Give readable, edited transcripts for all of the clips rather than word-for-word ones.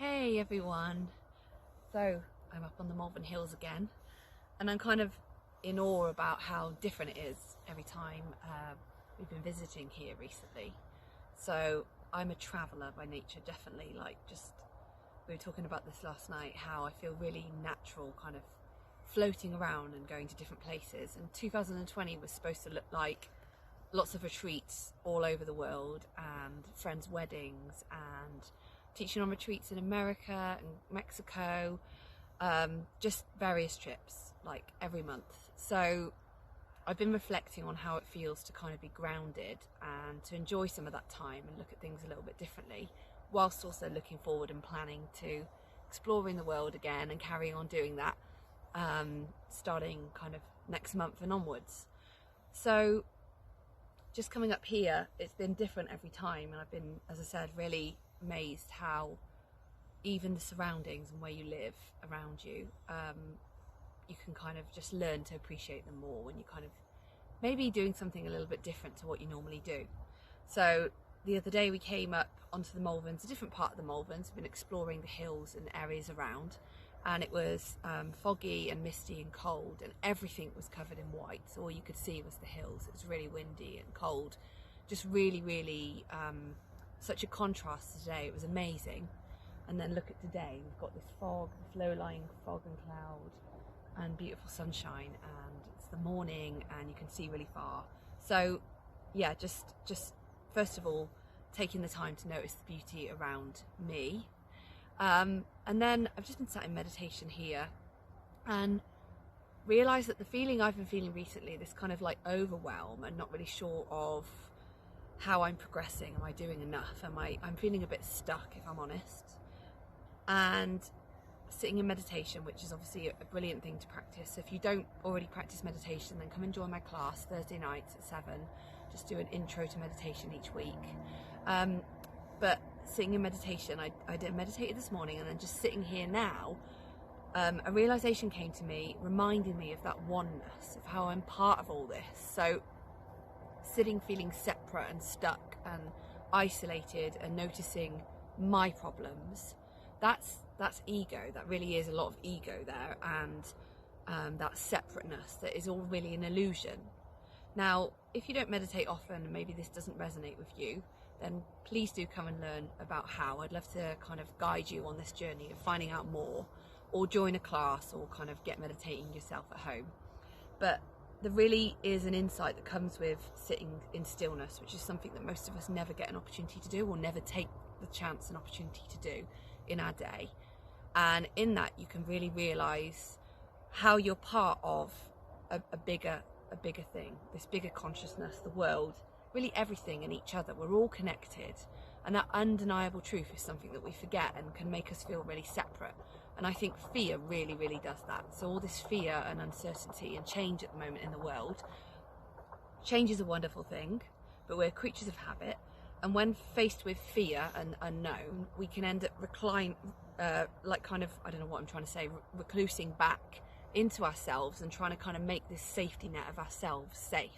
Hey everyone! So I'm up on the Malvern Hills again, and I'm kind of in awe about how different it is every time we've been visiting here recently. So I'm a traveller by nature, definitely. We were talking about this last night, how I feel really natural kind of floating around and going to different places. And 2020 was supposed to look like lots of retreats all over the world and friends' weddings and teaching on retreats in America and Mexico, just various trips like every month. So I've been reflecting on how it feels to kind of be grounded and to enjoy some of that time and look at things a little bit differently, whilst also looking forward and planning to exploring the world again and carrying on doing that, starting kind of next month and onwards. So just coming up here, it's been different every time, and I've been, as I said, really amazed how even the surroundings and where you live around you, you can kind of just learn to appreciate them more when you kind of maybe doing something a little bit different to what you normally do. So the other day we came up onto the Malverns, a different part of the Malverns. We've been exploring the hills and areas around, and it was foggy and misty and cold, and everything was covered in white, so all you could see was the hills. It was really windy and cold, just really such a contrast today. It was amazing. And then look at today, we've got this fog, this low-lying fog and cloud and beautiful sunshine, and it's the morning and you can see really far. So yeah, just first of all, taking the time to notice the beauty around me. And then I've just been sat in meditation here and realised that the feeling I've been feeling recently, this kind of like overwhelm and not really sure of how I'm progressing, am I doing enough, I'm feeling a bit stuck, if I'm honest. And sitting in meditation, which is obviously a brilliant thing to practice. So if you don't already practice meditation, then come and join my class Thursday nights at 7. Just do an intro to meditation each week. But sitting in meditation, I did meditated this morning, and then just sitting here now, a realization came to me, reminding me of that oneness, of how I'm part of all this. So sitting feeling separate and stuck and isolated and noticing my problems, that's ego. That really is a lot of ego there, and that separateness that is all really an illusion. Now, if you don't meditate often and maybe this doesn't resonate with you, then please do come and learn about how. I'd love to kind of guide you on this journey of finding out more, or join a class, or kind of get meditating yourself at home. But there really is an insight that comes with sitting in stillness, which is something that most of us never get an opportunity to do, or never take the chance and opportunity to do in our day. And in that, you can really realise how you're part of a bigger thing, this bigger consciousness, the world, really everything and each other. We're all connected, and that undeniable truth is something that we forget and can make us feel really separate. And I think fear really does that. So all this fear and uncertainty and change at the moment in the world, change is a wonderful thing, but we're creatures of habit, and when faced with fear and unknown, we can end up reclusing back into ourselves and trying to kind of make this safety net of ourselves safe.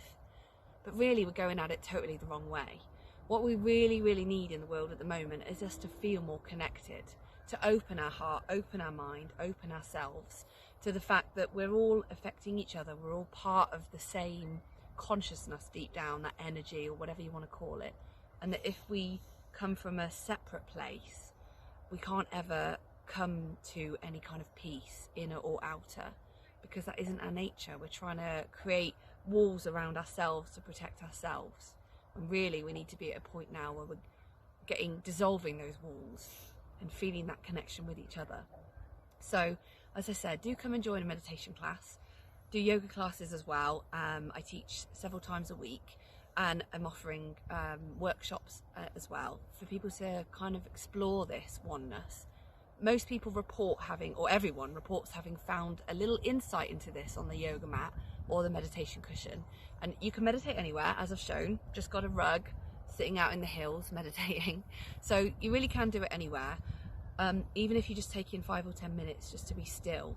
But really, we're going at it totally the wrong way. What we really need in the world at the moment is us to feel more connected, to open our heart, open our mind, open ourselves to the fact that we're all affecting each other. We're all part of the same consciousness deep down, that energy, or whatever you want to call it. And that if we come from a separate place, we can't ever come to any kind of peace, inner or outer, because that isn't our nature. We're trying to create walls around ourselves to protect ourselves. And really, we need to be at a point now where we're dissolving those walls and feeling that connection with each other. So, as I said, do come and join a meditation class. Do yoga classes as well. I teach several times a week, and I'm offering workshops as well for people to kind of explore this oneness. Most people report having, or everyone reports having, found a little insight into this on the yoga mat or the meditation cushion. And you can meditate anywhere, as I've shown. Just got a rug, sitting out in the hills meditating. So you really can do it anywhere. Even if you just take in 5 or 10 minutes just to be still,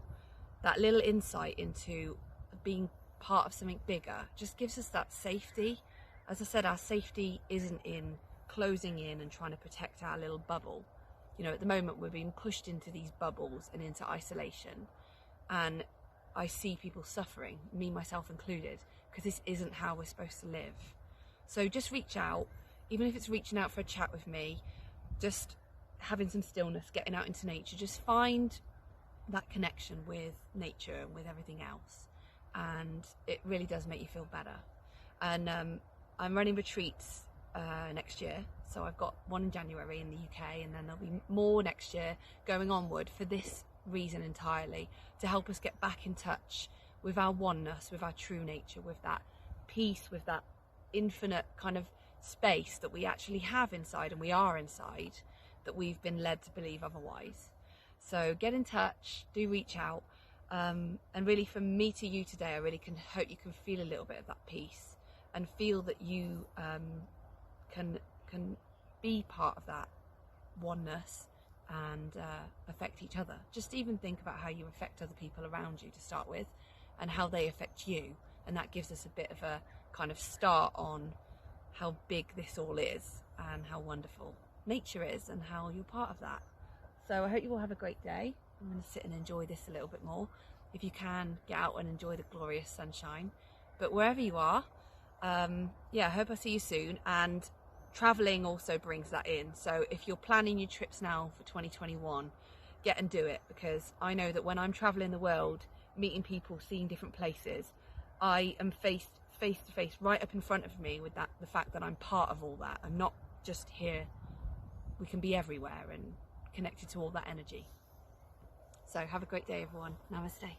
that little insight into being part of something bigger just gives us that safety. As I said, our safety isn't in closing in and trying to protect our little bubble. You know, at the moment we're being pushed into these bubbles and into isolation, and I see people suffering, me myself included, because this isn't how we're supposed to live. So just reach out, even if it's reaching out for a chat with me, just having some stillness, getting out into nature. Just find that connection with nature and with everything else, and it really does make you feel better. And I'm running retreats next year, so I've got one in January in the UK, and then there'll be more next year going onward for this reason entirely, to help us get back in touch with our oneness, with our true nature, with that peace, with that infinite kind of space that we actually have inside, and we are inside, that we've been led to believe otherwise. So get in touch, do reach out, and really from me to you today, I really hope you can feel a little bit of that peace, and feel that you can be part of that oneness and affect each other. Just even think about how you affect other people around you to start with, and how they affect you, and that gives us a bit of a kind of start on how big this all is and how wonderful nature is and how you're part of that. So I hope you all have a great day. I'm going to sit and enjoy this a little bit more. If you can, get out and enjoy the glorious sunshine. But wherever you are, yeah, I hope I see you soon. And traveling also brings that in. So if you're planning your trips now for 2021, get and do it, because I know that when I'm traveling the world, meeting people, seeing different places, I am face to face right up in front of me with that, the fact that I'm part of all that. I'm not just here. We can be everywhere and connected to all that energy. So have a great day, everyone. Namaste.